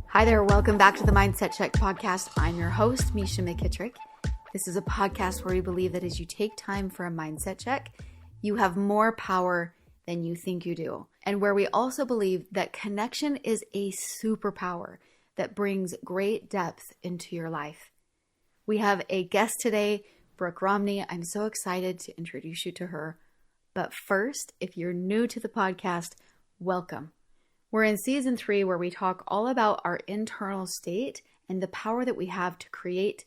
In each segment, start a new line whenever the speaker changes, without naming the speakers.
Hi there, welcome back to the Mindset Check podcast. I'm your host, Misha McKittrick. This is a podcast where we believe that as you take time for a mindset check, you have more power than you think you do. And where we also believe that connection is a superpower that brings great depth into your life. We have a guest today, Brooke Romney. I'm so excited to introduce you to her. But first, if you're new to the podcast, welcome. We're in season 3 where we talk all about our internal state and the power that we have to create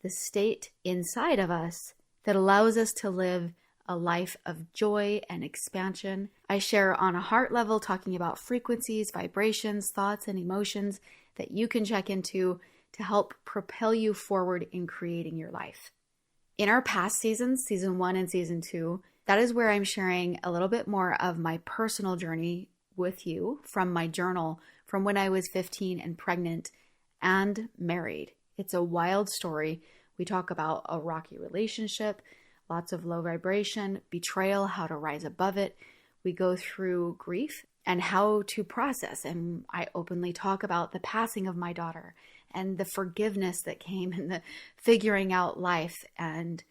the state inside of us that allows us to live a life of joy and expansion. I share on a heart level talking about frequencies, vibrations, thoughts, and emotions that you can check into to help propel you forward in creating your life. In our past seasons, season 1 and season 2, that is where I'm sharing a little bit more of my personal journey with you from my journal from when I was 15 and pregnant and married. It's a wild story. We talk about a rocky relationship, lots of low vibration, betrayal, how to rise above it. We go through grief and how to process. And I openly talk about the passing of my daughter and the forgiveness that came and the figuring out life. And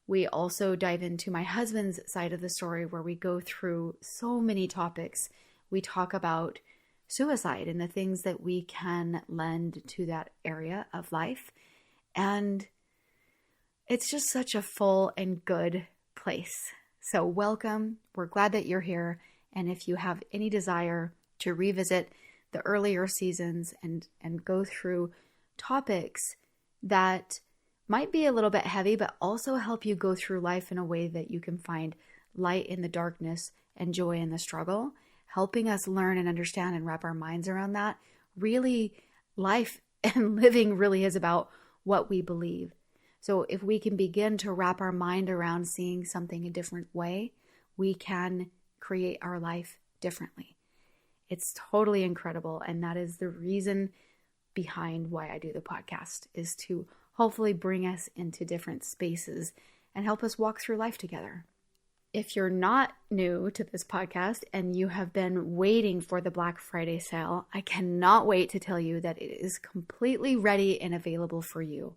we also dive into my husband's side of the story where we go through so many topics. We talk about suicide and the things that we can lend to that area of life. And it's just such a full and good place. So welcome. We're glad that you're here. And if you have any desire to revisit the earlier seasons and go through topics that might be a little bit heavy, but also help you go through life in a way that you can find light in the darkness and joy in the struggle, helping us learn and understand and wrap our minds around that. Really, life and living really is about what we believe. So if we can begin to wrap our mind around seeing something a different way, we can create our life differently. It's totally incredible. And that is the reason behind why I do the podcast, is to hopefully bring us into different spaces and help us walk through life together. If you're not new to this podcast and you have been waiting for the Black Friday sale, I cannot wait to tell you that it is completely ready and available for you.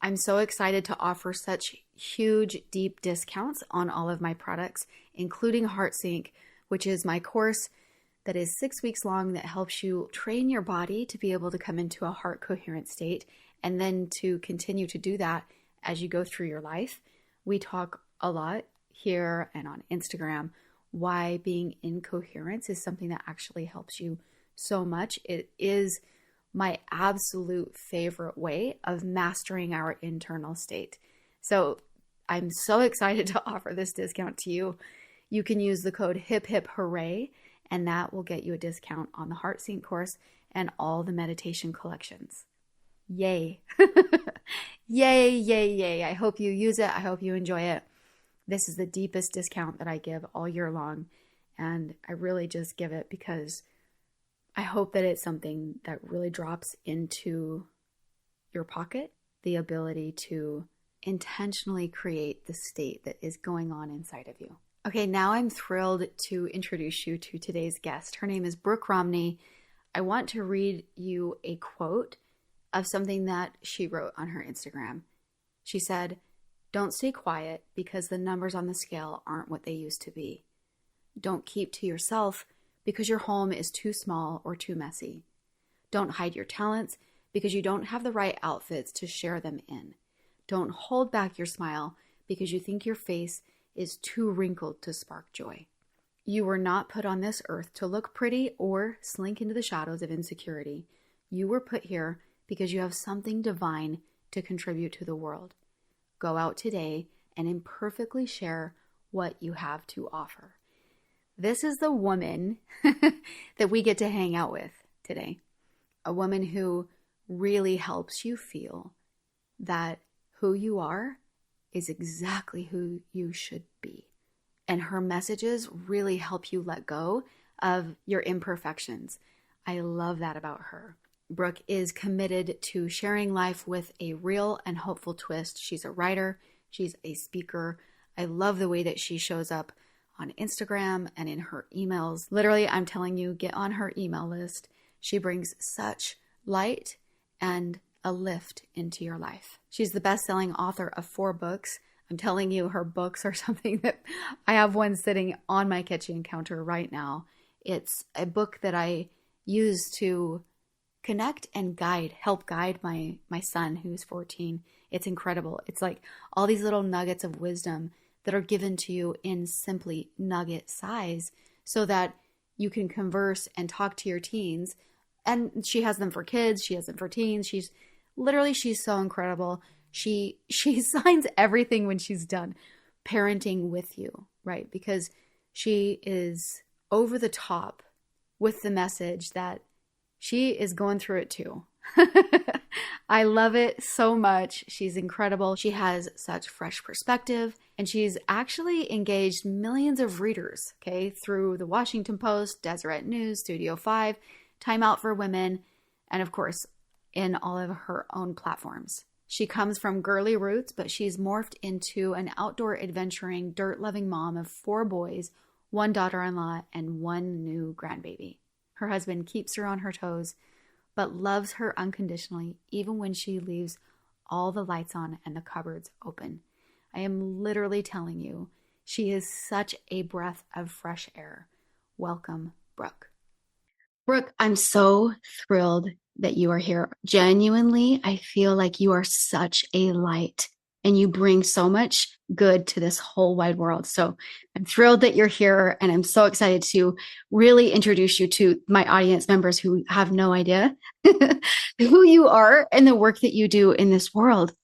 I'm so excited to offer such huge, deep discounts on all of my products, including HeartSync, which is my course that is 6 weeks long that helps you train your body to be able to come into a heart coherent state and then to continue to do that as you go through your life. We talk a lot here and on Instagram why being in coherence is something that actually helps you so much. It is my absolute favorite way of mastering our internal state. So I'm so excited to offer this discount to you. You can use the code HIPHIPHOORAY, and that will get you a discount on the HeartSync course and all the meditation collections. Yay. Yay, yay, yay. I hope you use it. I hope you enjoy it. This is the deepest discount that I give all year long. And I really just give it because I hope that it's something that really drops into your pocket, the ability to intentionally create the state that is going on inside of you. Okay, now I'm thrilled to introduce you to today's guest. Her name is Brooke Romney. I want to read you a quote of something that she wrote on her Instagram. She said, "Don't stay quiet because the numbers on the scale aren't what they used to be. Don't keep to yourself because your home is too small or too messy. Don't hide your talents because you don't have the right outfits to share them in. Don't hold back your smile because you think your face is too wrinkled to spark joy. You were not put on this earth to look pretty or slink into the shadows of insecurity. You were put here because you have something divine to contribute to the world. Go out today and imperfectly share what you have to offer." This is the woman that we get to hang out with today. A woman who really helps you feel that who you are is exactly who you should be. And her messages really help you let go of your imperfections. I love that about her. Brooke is committed to sharing life with a real and hopeful twist. She's a writer. She's a speaker. I love the way that she shows up on Instagram and in her emails. Literally, I'm telling you, get on her email list. She brings such light and a lift into your life. She's the best-selling author of 4 books. I'm telling you, her books are something that I have one sitting on my kitchen counter right now. It's a book that I use to connect and help guide my son who's 14. It's incredible. It's like all these little nuggets of wisdom that are given to you in simply nugget size so that you can converse and talk to your teens. And she has them for kids. She has them for teens. She's so incredible. She signs everything when she's done parenting with you, right? Because she is over the top with the message that she is going through it too. I love it so much. She's incredible. She has such fresh perspective, and she's actually engaged millions of readers, okay, through the Washington Post, Deseret News, Studio 5, Time Out for Women, and of course, in all of her own platforms. She comes from girly roots, but she's morphed into an outdoor adventuring, dirt-loving mom of 4 boys, 1 daughter-in-law, and 1 new grandbaby. Her husband keeps her on her toes, but loves her unconditionally, even when she leaves all the lights on and the cupboards open. I am literally telling you, she is such a breath of fresh air. Welcome, Brooke. Brooke, I'm so thrilled that you are here. Genuinely, I feel like you are such a light and you bring so much good to this whole wide world. So I'm thrilled that you're here, and I'm so excited to really introduce you to my audience members who have no idea who you are and the work that you do in this world.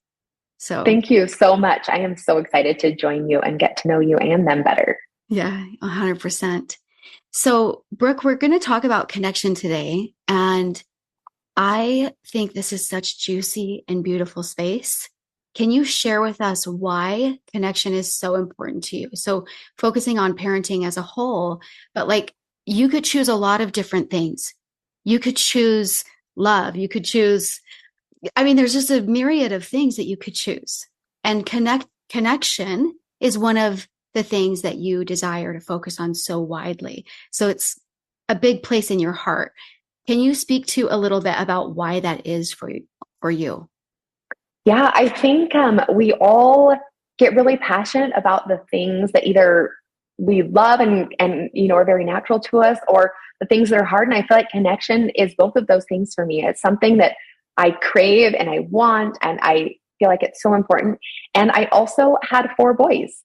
So
thank you so much. I am so excited to join you and get to know you and them better.
Yeah, 100%. So Brooke, we're going to talk about connection today. And I think this is such juicy and beautiful space. Can you share with us why connection is so important to you? So focusing on parenting as a whole, but like you could choose a lot of different things. You could choose love. You could choose, there's just a myriad of things that you could choose. And connection is one of the things that you desire to focus on so widely. So it's a big place in your heart. Can you speak to a little bit about why that is for you?
Yeah, I think we all get really passionate about the things that either we love and are very natural to us, or the things that are hard. And I feel like connection is both of those things for me. It's something that I crave and I want, and I feel like it's so important. And I also had 4 boys,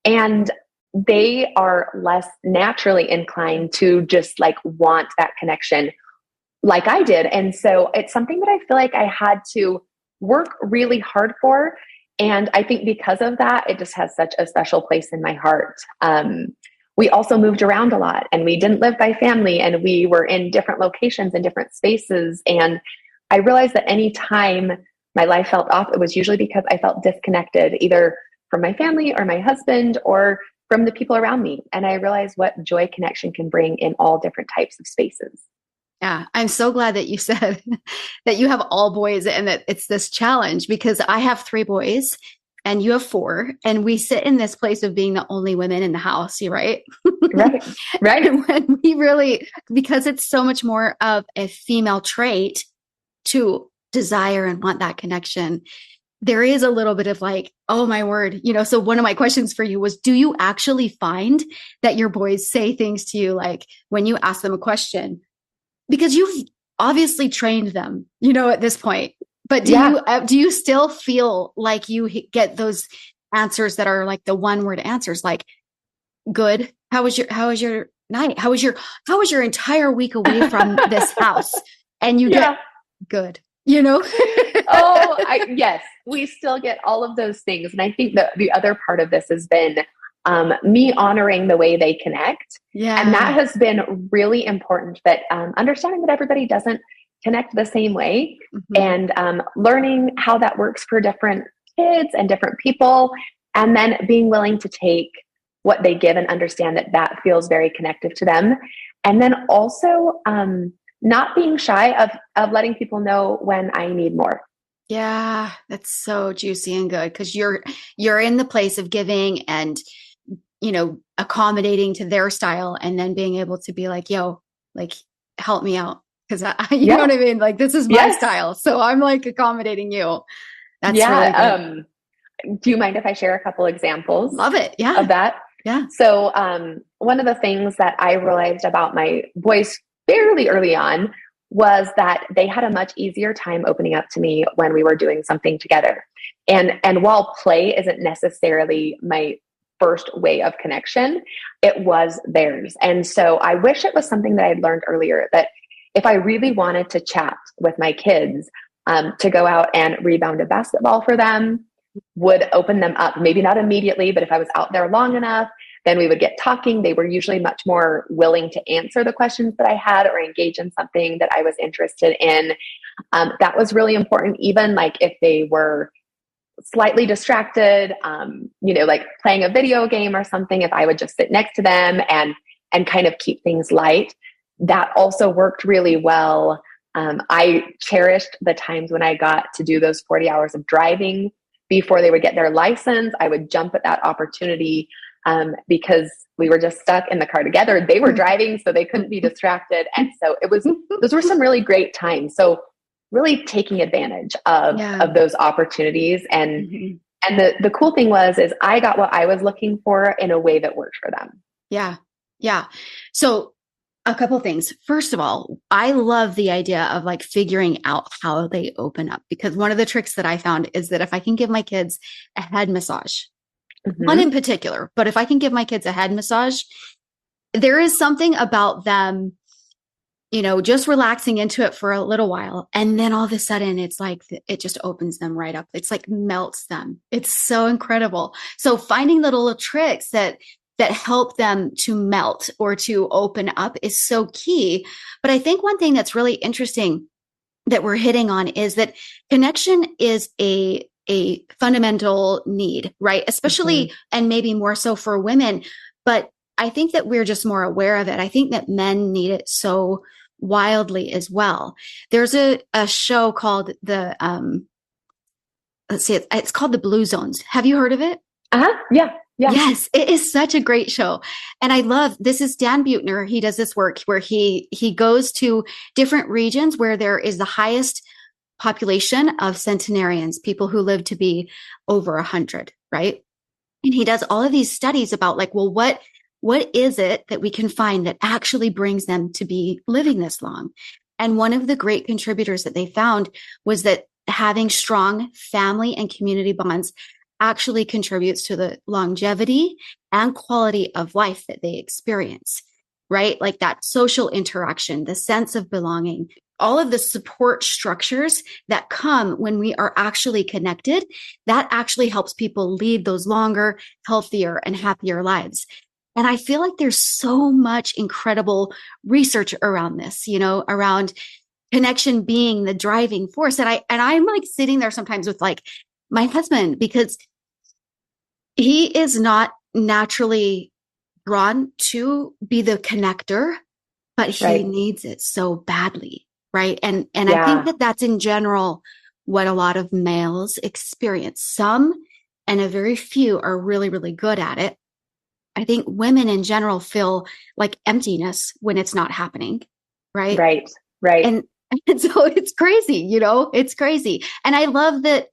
and they are less naturally inclined to just like want that connection like I did. And so it's something that I feel like I had to work really hard for. And I think because of that, it just has such a special place in my heart. We also moved around a lot, and we didn't live by family, and we were in different locations and different spaces. And I realized that any time my life felt off, it was usually because I felt disconnected, either from my family or my husband or from the people around me. And I realized what joy connection can bring in all different types of spaces.
Yeah, I'm so glad that you said that you have all boys and that it's this challenge, because I have 3 boys and you have 4, and we sit in this place of being the only women in the house, right?
Right, right.
And when we really, because it's so much more of a female trait to desire and want that connection, there is a little bit of like, oh my word, so one of my questions for you was, do you actually find that your boys say things to you like when you ask them a question? Because you've obviously trained them, at this point, but do you still feel like you get those answers that are like the 1-word answers, like good? How was your night? How was your entire week away from this house? And you get good,
Yes, we still get all of those things. And I think that the other part of this has been me honoring the way they connect.
Yeah.
And that has been really important, that understanding that everybody doesn't connect the same way, and learning how that works for different kids and different people, and then being willing to take what they give and understand that that feels very connective to them. And then also not being shy of letting people know when I need more.
Yeah, that's so juicy and good because you're in the place of giving and accommodating to their style and then being able to be like, yo, like help me out because you know what
Yeah.
I mean? Like this is my
Yes.
style. So I'm like accommodating you. That's really
Yeah.
good.
Do you mind if I share a couple examples
Love it. Yeah.
of that?
Yeah.
So, one of the things that I realized about my boys fairly early on was that they had a much easier time opening up to me when we were doing something together. And while play isn't necessarily my first way of connection, it was theirs. And so I wish it was something that I'd learned earlier, that if I really wanted to chat with my kids, to go out and rebound a basketball for them would open them up. Maybe not immediately, but if I was out there long enough, then we would get talking. They were usually much more willing to answer the questions that I had or engage in something that I was interested in. That was really important, even like if they were slightly distracted, like playing a video game or something, if I would just sit next to them and kind of keep things light, that also worked really well. I cherished the times when I got to do those 40 hours of driving before they would get their license. I would jump at that opportunity because we were just stuck in the car together. They were driving, so they couldn't be distracted. And so those were some really great times. So really taking advantage of those opportunities. And the cool thing is I got what I was looking for in a way that worked for them.
Yeah. Yeah. So a couple things. First of all, I love the idea of like figuring out how they open up, because one of the tricks that I found is that if I can give my kids a head massage, not in particular, but if I can give my kids a head massage, there is something about them, just relaxing into it for a little while. And then all of a sudden it's like, it just opens them right up. It's like melts them. It's so incredible. So finding little tricks that help them to melt or to open up is so key. But I think one thing that's really interesting that we're hitting on is that connection is a fundamental need, right? Especially, and maybe more so for women. But I think that we're just more aware of it. I think that men need it so wildly as well. There's a show called it's called The Blue Zones. Have you heard of it?
Yeah. Yeah.
Yes, it is such a great show. And I love, this is Dan Buettner. He does this work where he goes to different regions where there is the highest population of centenarians, people who live to be over 100, right? And he does all of these studies about like, well, what is it that we can find that actually brings them to be living this long? And one of the great contributors that they found was that having strong family and community bonds actually contributes to the longevity and quality of life that they experience, right? Like that social interaction, the sense of belonging, all of the support structures that come when we are actually connected, that actually helps people lead those longer, healthier, and happier lives. And I feel like there's so much incredible research around this, around connection being the driving force. And I'm like sitting there sometimes with like my husband, because he is not naturally drawn to be the connector, but he needs it so badly. Right. And I think that that's in general what a lot of males experience. Some and a very few are really, really good at it. I think women in general feel like emptiness when it's not happening. Right.
Right.
And so it's crazy, it's crazy. And I love that,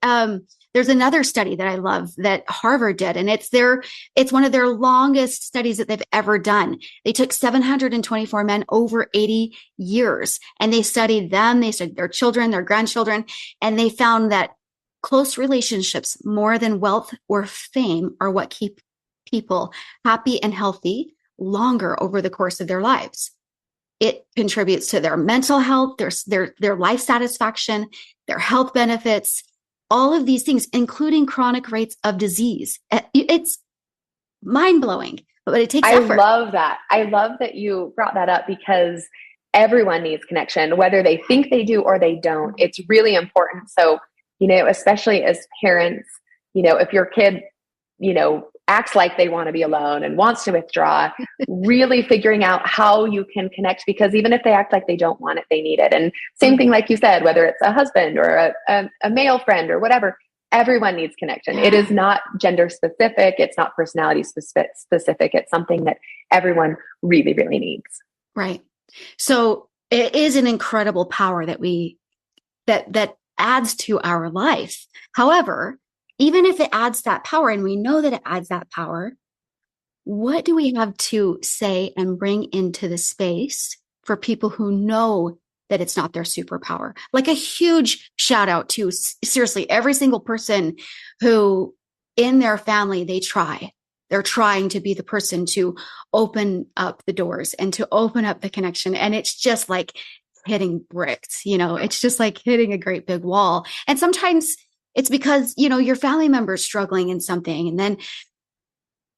there's another study that I love that Harvard did, and it's one of their longest studies that they've ever done. They took 724 men over 80 years, and they studied them. They studied their children, their grandchildren, and they found that close relationships, more than wealth or fame, are what keep people happy and healthy longer over the course of their lives. It contributes to their mental health, their life satisfaction, their health benefits, all of these things, including chronic rates of disease. It's mind-blowing, but it takes effort.
I love that you brought that up, because everyone needs connection, whether they think they do or they don't. It's really important. So, especially as parents, if your kid, acts like they want to be alone and wants to withdraw, really figuring out how you can connect, because even if they act like they don't want it, they need it. And same thing, like you said, whether it's a husband or a male friend or whatever, everyone needs connection.
Yeah.
It is not gender specific. It's not personality specific. It's something that everyone really, really needs.
Right. So it is an incredible power that adds to our life. However, even if it adds that power, and we know that it adds that power, what do we have to say and bring into the space for people who know that it's not their superpower? Like a huge shout out to seriously every single person who in their family, they're trying to be the person to open up the doors and to open up the connection. And it's just like hitting bricks, it's just like hitting a great big wall. And sometimes it's because, your family member's struggling in something, and then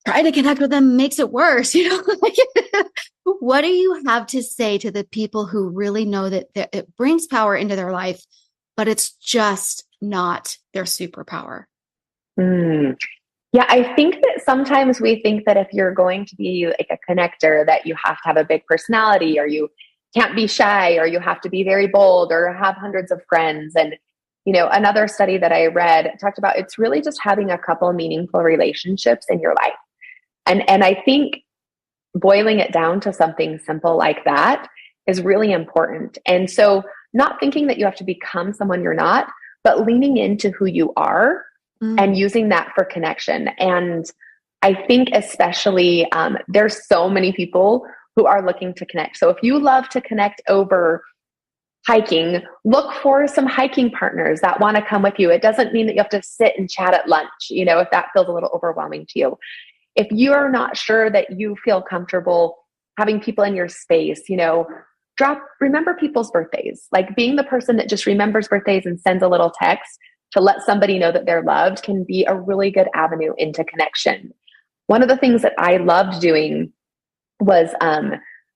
trying to connect with them makes it worse, What do you have to say to the people who really know that it brings power into their life, but it's just not their superpower?
Yeah, I think that sometimes we think that if you're going to be like a connector, that you have to have a big personality, or you can't be shy, or you have to be very bold, or have hundreds of friends. And, another study that I read talked about it's really just having a couple meaningful relationships in your life. And I think boiling it down to something simple like that is really important. And so not thinking that you have to become someone you're not, but leaning into who you are and using that for connection. And I think especially there's so many people who are looking to connect. So if you love to connect over hiking, look for some hiking partners that want to come with you. It doesn't mean that you have to sit and chat at lunch, if that feels a little overwhelming to you. If you're not sure that you feel comfortable having people in your space, remember people's birthdays, like being the person that just remembers birthdays and sends a little text to let somebody know that they're loved can be a really good avenue into connection. One of the things that I loved doing was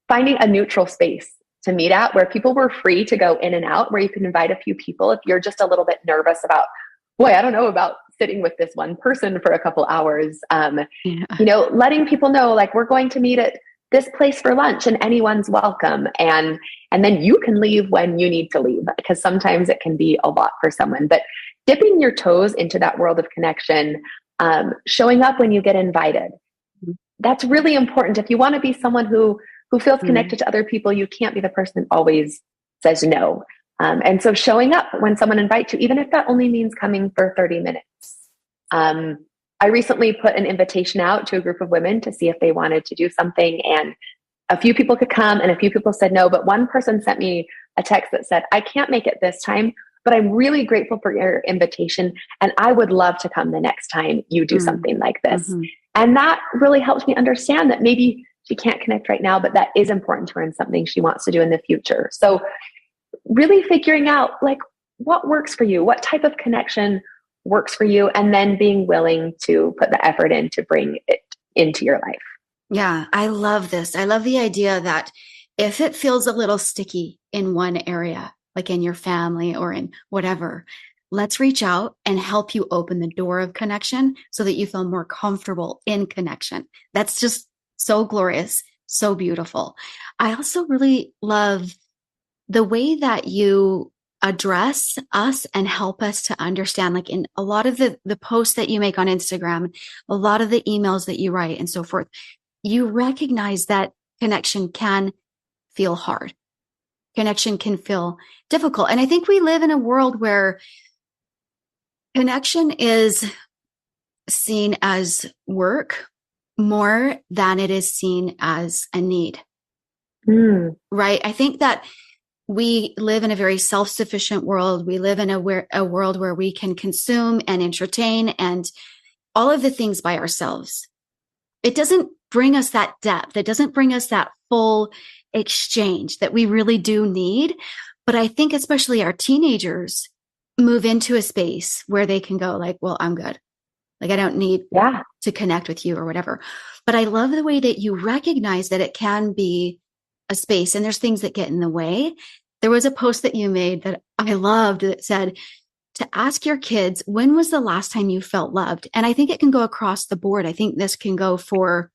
finding a neutral space to meet at where people were free to go in and out, where you can invite a few people if you're just a little bit nervous about, boy, I don't know about sitting with this one person for a couple hours. Letting people know, like, we're going to meet at this place for lunch and anyone's welcome. And then you can leave when you need to leave, because sometimes it can be a lot for someone. But dipping your toes into that world of connection, showing up when you get invited. That's really important. If you want to be someone who feels connected to other people, you can't be the person that always says no. And so showing up when someone invites you, even if that only means coming for 30 minutes. I recently put an invitation out to a group of women to see if they wanted to do something, and a few people could come and a few people said no, but one person sent me a text that said, I can't make it this time, but I'm really grateful for your invitation, and I would love to come the next time you do something like this. And that really helps me understand that maybe she can't connect right now, but that is important to her and something she wants to do in the future. So really figuring out, like, what works for you, what type of connection works for you, and then being willing to put the effort in to bring it into your life.
Yeah, I love this. I love the idea that if it feels a little sticky in one area, like in your family or in whatever, let's reach out and help you open the door of connection so that you feel more comfortable in connection. That's just so glorious, so beautiful. I also really love the way that you address us and help us to understand, like in a lot of the posts that you make on Instagram, a lot of the emails that you write and so forth, you recognize that connection can feel hard. Connection can feel difficult. And I think we live in a world where connection is seen as work more than it is seen as a need. Right? I think that we live in a very self-sufficient world. We live in a world where we can consume and entertain and all of the things by ourselves. It doesn't bring us that depth. It doesn't bring us that full exchange that we really do need. But I think especially our teenagers move into a space where they can go like, well, I'm good. Like, I don't need to connect with you or whatever. But I love the way that you recognize that it can be a space and there's things that get in the way. There was a post that you made that I loved that said, to ask your kids, when was the last time you felt loved? And I think it can go across the board. I think this can go for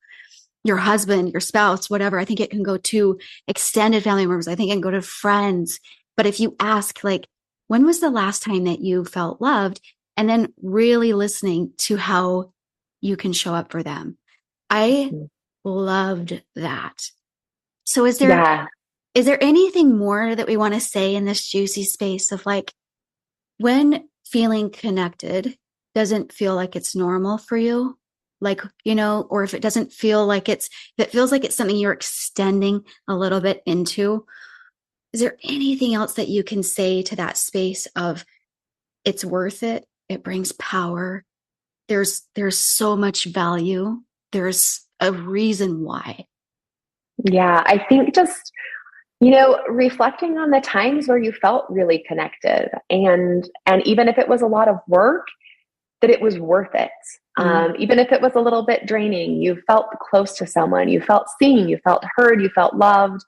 your husband, your spouse, whatever. I think it can go to extended family members. I think it can go to friends. But if you ask, like, when was the last time that you felt loved? And then really listening to how you can show up for them. I loved that. So is there anything more that we want to say in this juicy space of like, when feeling connected doesn't feel like it's normal for you, like, you know, or if it doesn't feel like if it feels like it's something you're extending a little bit into, is there anything else that you can say to that space of it's worth it? It brings power. There's so much value. There's a reason why.
Yeah, I think just, you know, reflecting on the times where you felt really connected, and even if it was a lot of work, that it was worth it. Even if it was a little bit draining, you felt close to someone, you felt seen, you felt heard, you felt loved,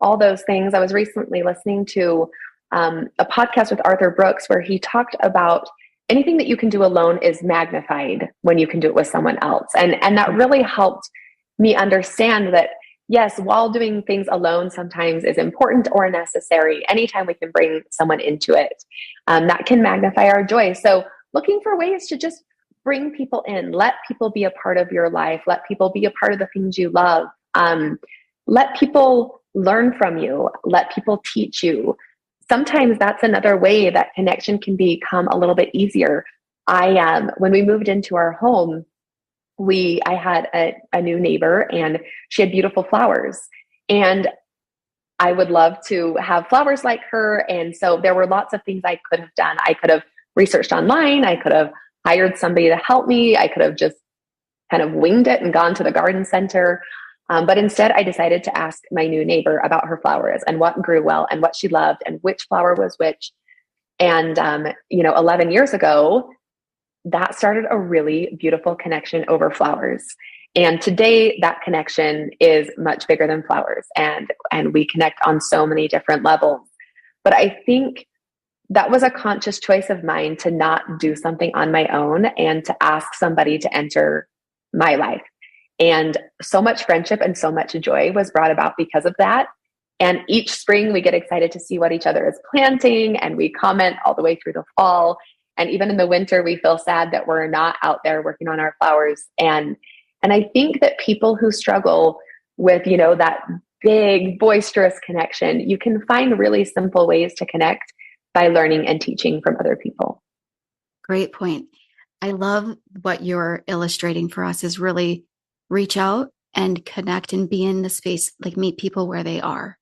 all those things. I was recently listening to a podcast with Arthur Brooks where he talked about anything that you can do alone is magnified when you can do it with someone else. And that really helped me understand that, yes, while doing things alone sometimes is important or necessary, anytime we can bring someone into it, that can magnify our joy. So looking for ways to just bring people in, let people be a part of your life, let people be a part of the things you love, let people learn from you, let people teach you. Sometimes that's another way that connection can become a little bit easier. When we moved into our home, I had a new neighbor, and she had beautiful flowers, and I would love to have flowers like her. And so there were lots of things I could have done. I could have researched online. I could have hired somebody to help me. I could have just kind of winged it and gone to the garden center. But instead, I decided to ask my new neighbor about her flowers and what grew well and what she loved and which flower was which. And, 11 years ago, that started a really beautiful connection over flowers. And today that connection is much bigger than flowers, and we connect on so many different levels. But I think that was a conscious choice of mine to not do something on my own and to ask somebody to enter my life. And so much friendship and so much joy was brought about because of that. And each spring we get excited to see what each other is planting, and we comment all the way through the fall. And even in the winter, we feel sad that we're not out there working on our flowers. And I think that people who struggle with, that big, boisterous connection, you can find really simple ways to connect by learning and teaching from other people.
Great point. I love what you're illustrating for us is really reach out and connect and be in the space, like meet people where they are,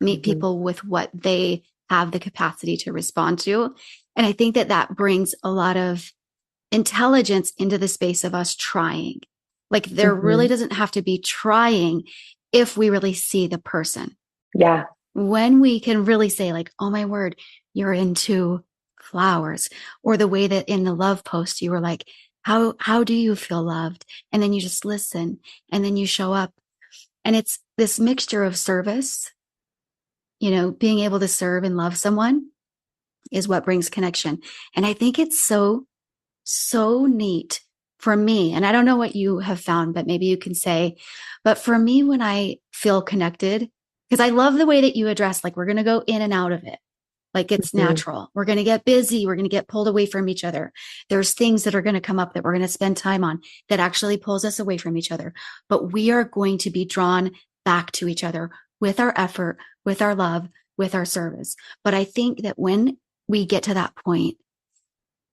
meet people with what they have the capacity to respond to. And I think that brings a lot of intelligence into the space of us trying. Like there really doesn't have to be trying if we really see the person.
Yeah.
When we can really say like, oh my word, you're into flowers, or the way that in the love post, you were like, how do you feel loved? And then you just listen, and then you show up. And it's this mixture of service, being able to serve and love someone is what brings connection. And I think it's so neat for me. And I don't know what you have found, but maybe you can say, but for me, when I feel connected, because I love the way that you address, like, we're going to go in and out of it. Like it's natural. We're going to get busy. We're going to get pulled away from each other. There's things that are going to come up that we're going to spend time on that actually pulls us away from each other. But we are going to be drawn back to each other with our effort, with our love, with our service. But I think that when we get to that point,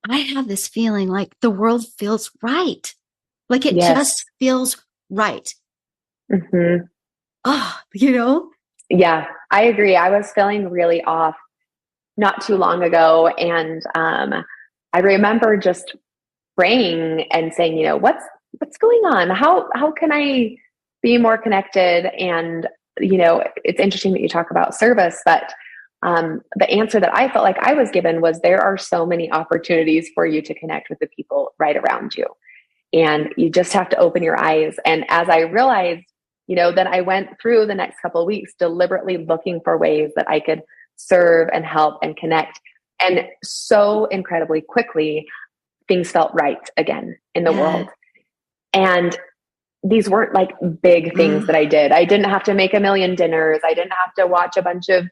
I have this feeling like the world feels right. Like it just feels right. Oh,
Yeah, I agree. I was feeling really off not too long ago. And I remember just praying and saying, what's going on? How can I be more connected? And, it's interesting that you talk about service, but the answer that I felt like I was given was there are so many opportunities for you to connect with the people right around you. And you just have to open your eyes. And as I realized, then I went through the next couple of weeks deliberately looking for ways that I could serve and help and connect. And so incredibly quickly, things felt right again in the world. And these weren't like big things that I did. I didn't have to make a million dinners. I didn't have to watch a bunch of,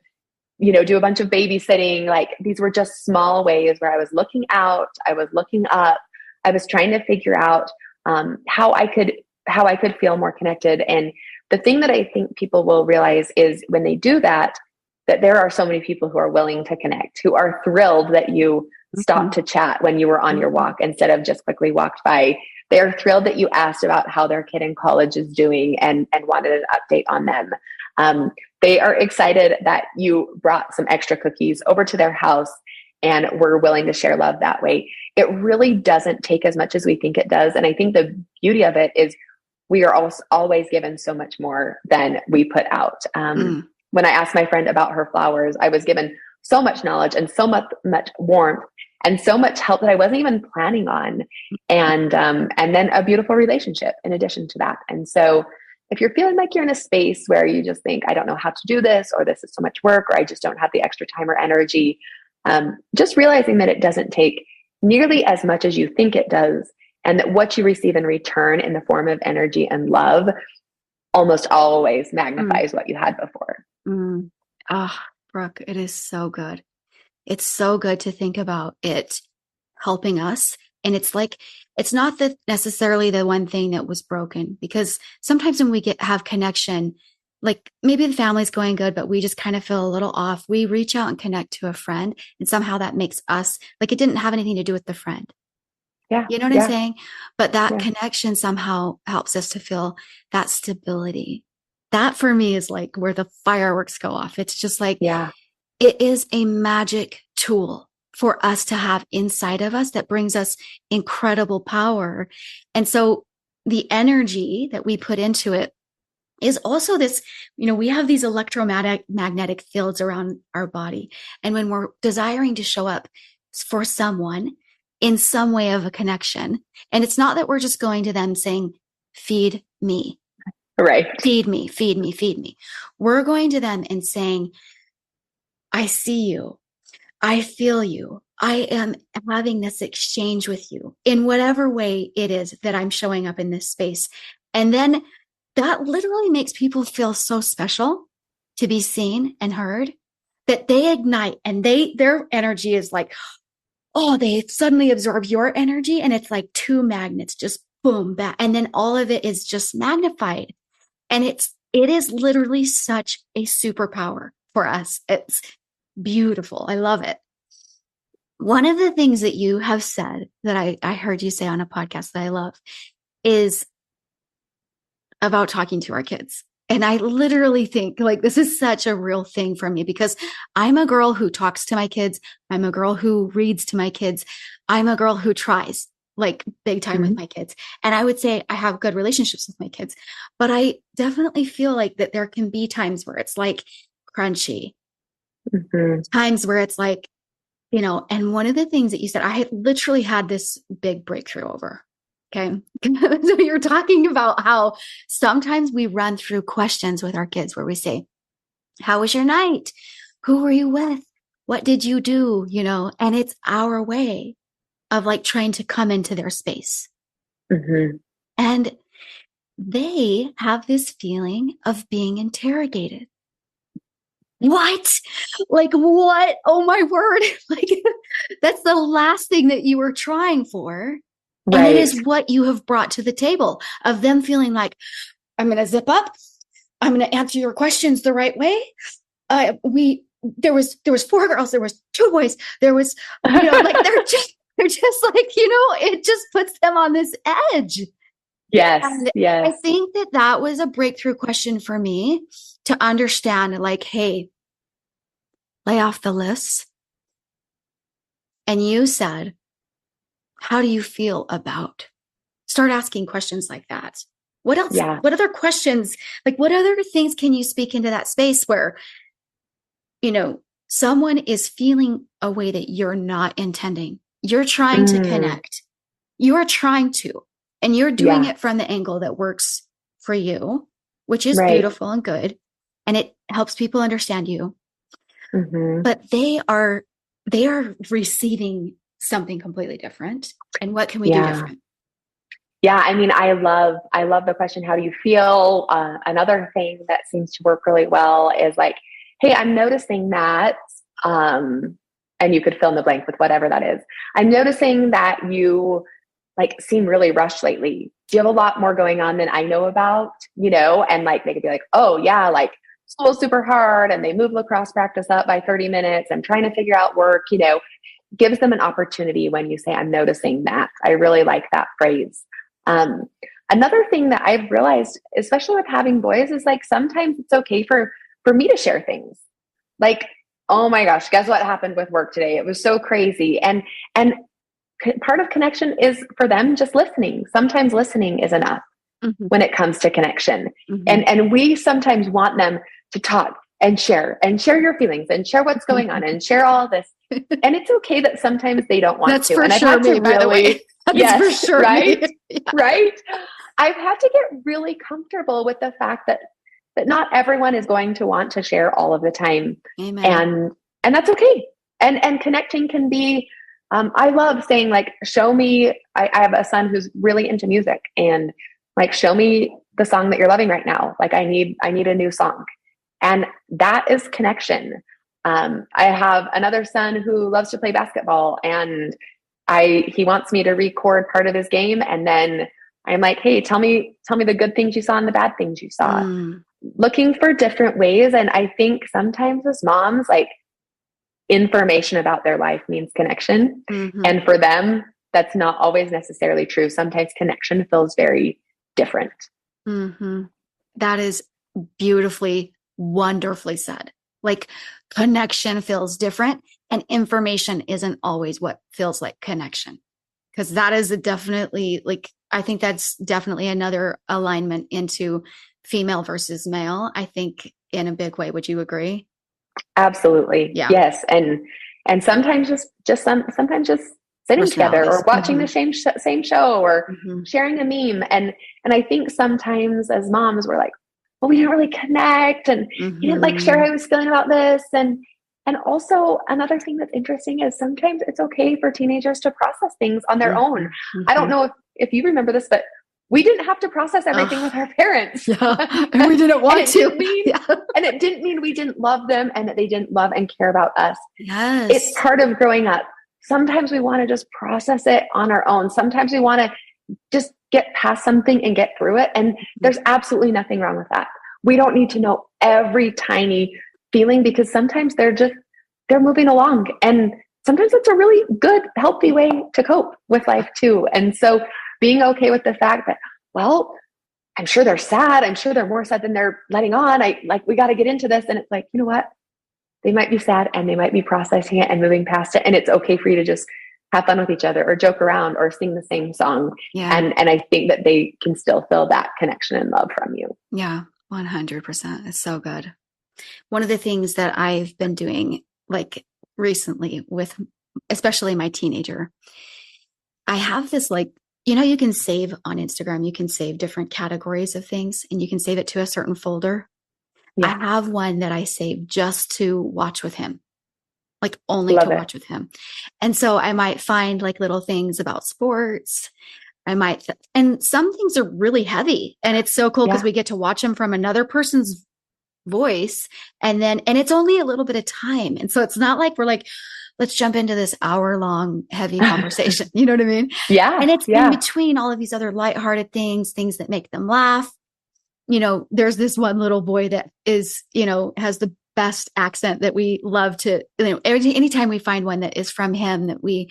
do a bunch of babysitting. Like, these were just small ways where I was looking out, I was looking up, I was trying to figure out how I could feel more connected. And the thing that I think people will realize is when they do that, that there are so many people who are willing to connect, who are thrilled that you stopped to chat when you were on your walk instead of just quickly walked by. They're thrilled that you asked about how their kid in college is doing and wanted an update on them. They are excited that you brought some extra cookies over to their house and were willing to share love that way. It really doesn't take as much as we think it does. And I think the beauty of it is we are always given so much more than we put out. When I asked my friend about her flowers, I was given so much knowledge and so much warmth and so much help that I wasn't even planning on. And then a beautiful relationship in addition to that. And so if you're feeling like you're in a space where you just think, I don't know how to do this, or this is so much work, or I just don't have the extra time or energy, just realizing that it doesn't take nearly as much as you think it does. And that what you receive in return in the form of energy and love almost always magnifies what you had before.
Brooke, it is so good. It's so good to think about it helping us. And it's like, it's not necessarily the one thing that was broken, because sometimes when we have connection, like maybe the family's going good, but we just kind of feel a little off. We reach out and connect to a friend, and somehow that makes us like, it didn't have anything to do with the friend.
Yeah.
You know what I'm saying? But that connection somehow helps us to feel that stability. That for me is like where the fireworks go off. It's just like, it is a magic tool for us to have inside of us that brings us incredible power. And so the energy that we put into it is also this, we have these electromagnetic fields around our body. And when we're desiring to show up for someone in some way of a connection, and it's not that we're just going to them saying, feed me.
Right.
Feed me, feed me, feed me. We're going to them and saying, I see you. I feel you. I am having this exchange with you in whatever way it is that I'm showing up in this space. And then that literally makes people feel so special to be seen and heard that they ignite, and their energy is like, they suddenly absorb your energy, and it's like two magnets just boom back. And then all of it is just magnified. And it is literally such a superpower for us. It's beautiful. I love it. One of the things that you have said that I heard you say on a podcast that I love is about talking to our kids. And I literally think like this is such a real thing for me, because I'm a girl who talks to my kids. I'm a girl who reads to my kids. I'm a girl who tries like big time with my kids. And I would say I have good relationships with my kids, but I definitely feel like that there can be times where it's like crunchy, times where it's like, and one of the things that you said, I had literally had this big breakthrough over. Okay. So you're talking about how sometimes we run through questions with our kids where we say, how was your night? Who were you with? What did you do? And it's our way of like trying to come into their space. And they have this feeling of being interrogated. What? Like what? Oh my word. Like that's the last thing that you were trying for. Right. And it is what you have brought to the table of them feeling like, I'm going to zip up. I'm going to answer your questions the right way. There was 4 girls. There was 2 boys. There was, like they're just like, it just puts them on this edge.
Yes.
And
yes.
I think that was a breakthrough question for me to understand, like, hey, lay off the list. And you said, how do you feel about? Start asking questions like that. What else? Yeah. What other questions? Like, what other things can you speak into that space where, someone is feeling a way that you're not intending? You're trying to connect. You are trying to, and you're doing it from the angle that works for you, which is beautiful and good. And it helps people understand you. But they are they are receiving something completely different. And what can we do
Yeah.
different?
Yeah. I mean, I love the question, how do you feel? Another thing that seems to work really well is like, hey, I'm noticing that, and you could fill in the blank with whatever that is. I'm noticing that you like seem really rushed lately. Do you have a lot more going on than I know about, and like, they could be like, oh yeah, like school's super hard and they move lacrosse practice up by 30 minutes. I'm trying to figure out work, gives them an opportunity when you say, I'm noticing that. I really like that phrase. Another thing that I've realized, especially with having boys, is like, sometimes it's okay for me to share things. Like, oh my gosh, guess what happened with work today? It was so crazy. And part of connection is for them just listening. Sometimes listening is enough when it comes to connection. And we sometimes want them to talk and share your feelings and share what's going on and share all this. And it's okay that sometimes they don't want
That's
to.
for
And I've
sure
had to
me, by the way.
Yes,
for sure.
right?
Yeah.
Right? I've had to get really comfortable with the fact that not everyone is going to want to share all of the time.
Amen.
And that's okay. And connecting can be, I love saying like, show me, I have a son who's really into music, and like, show me the song that you're loving right now. Like, I need a new song. And that is connection. I have another son who loves to play basketball, and he wants me to record part of his game. And then I'm like, hey, tell me the good things you saw and the bad things you saw. Looking for different ways. And I think sometimes as moms, like, information about their life means connection. And for them, that's not always necessarily true. Sometimes connection feels very different.
That is beautifully, wonderfully said. Like, connection feels different, and information isn't always what feels like connection. Because that is definitely, like, I think that's definitely another alignment into female versus male, I think, in a big way. Would you agree?
Absolutely.
Yeah.
Yes. And sometimes sometimes just sitting together or watching the same show or sharing a meme. And I think sometimes as moms, we're like, well, we didn't really connect, and you didn't like share how I was feeling about this. And also another thing that's interesting is sometimes it's okay for teenagers to process things on their own. I don't know if you remember this, but we didn't have to process everything with our parents.
Yeah. And we didn't want to.
And it didn't mean we didn't love them and that they didn't love and care about us.
Yes.
It's part of growing up. Sometimes we want to just process it on our own. Sometimes we want to just get past something and get through it. And there's absolutely nothing wrong with that. We don't need to know every tiny feeling, because sometimes they're moving along. And sometimes it's a really good, healthy way to cope with life too. And so being okay with the fact that, well, I'm sure they're sad. I'm sure they're more sad than they're letting on. We got to get into this. And it's like, you know what? They might be sad and they might be processing it and moving past it. And it's okay for you to just have fun with each other or joke around or sing the same song.
Yeah.
And I think that they can still feel that connection and love from you.
Yeah, 100%. It's so good. One of the things that I've been doing, like, recently with especially my teenager, I have this, like, you can save on Instagram, you can save different categories of things, and you can save it to a certain folder. Yeah. I have one that I save just to watch with him, like only Love to watch with him. And so I might find like little things about sports. And some things are really heavy, and it's so cool because we get to watch them from another person's voice. And it's only a little bit of time. And so it's not like we're like, let's jump into this hour-long heavy conversation. You know what I mean?
Yeah.
And it's in between all of these other lighthearted things that make them laugh. There's this one little boy that is, has the best accent that we love to, anytime we find one that is from him, that we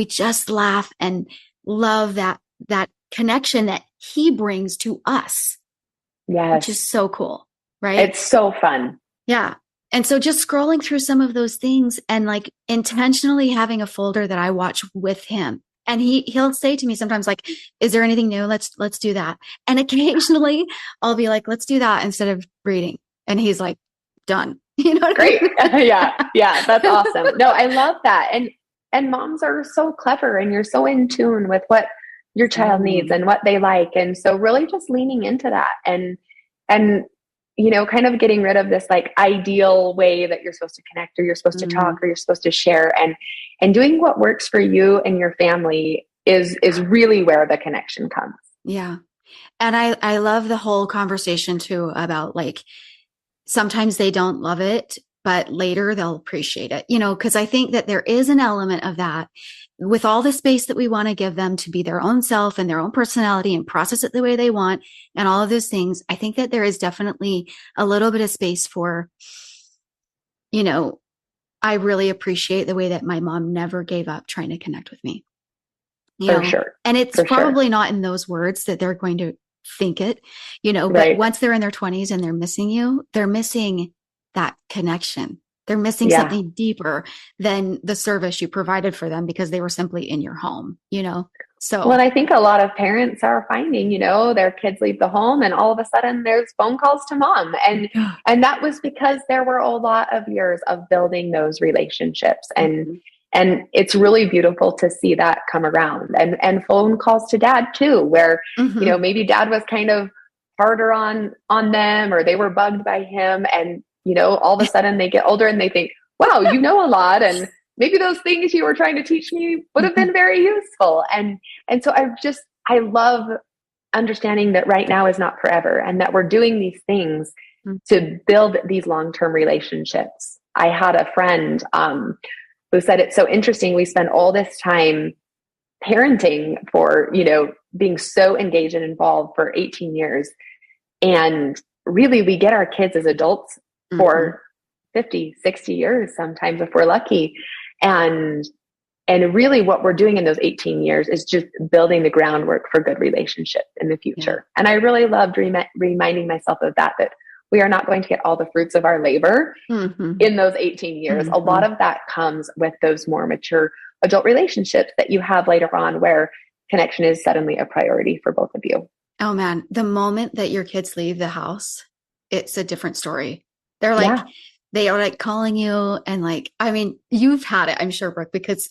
just laugh and love that connection that he brings to us.
Yes.
Which is so cool. Right?
It's so fun.
Yeah. And so just scrolling through some of those things and like intentionally having a folder that I watch with him. And he'll say to me sometimes, like, is there anything new? Let's do that. And occasionally I'll be like, let's do that instead of reading. And he's like, done. You know what
Great.
I mean?
Yeah. That's awesome. No, I love that. And moms are so clever, and you're so in tune with what your child needs and what they like. And so really just leaning into that and kind of getting rid of this like ideal way that you're supposed to connect, or you're supposed to talk, or you're supposed to share, and doing what works for you and your family is really where the connection comes.
Yeah. And I love the whole conversation too about like, sometimes they don't love it, but later they'll appreciate it, because I think that there is an element of that with all the space that we want to give them to be their own self and their own personality and process it the way they want and all of those things. I think that there is definitely a little bit of space for, I really appreciate the way that my mom never gave up trying to connect with me.
For sure.
And it's probably not in those words that they're going to think it, but once they're in their 20s and they're missing you, they're missing that connection. They're missing something deeper than the service you provided for them because they were simply in your home, So,
well, I think a lot of parents are finding, their kids leave the home and all of a sudden there's phone calls to mom. And that was because there were a lot of years of building those relationships. And it's really beautiful to see that come around, and phone calls to dad too, where, maybe dad was kind of harder on them, or they were bugged by him. And, all of a sudden they get older and they think, wow, a lot. And maybe those things you were trying to teach me would have been very useful. And so I love understanding that right now is not forever, and that we're doing these things to build these long-term relationships. I had a friend, who said it's so interesting. We spend all this time parenting for, being so engaged and involved for 18 years. And really we get our kids as adults for 50, 60 years, sometimes if we're lucky. And really what we're doing in those 18 years is just building the groundwork for good relationships in the future. Yeah. And I really loved reminding myself of that we are not going to get all the fruits of our labor in those 18 years. A lot of that comes with those more mature adult relationships that you have later on, where connection is suddenly a priority for both of you.
Oh man, the moment that your kids leave the house, it's a different story. They're like, they are like calling you and like, I mean, you've had it, I'm sure, Brooke, because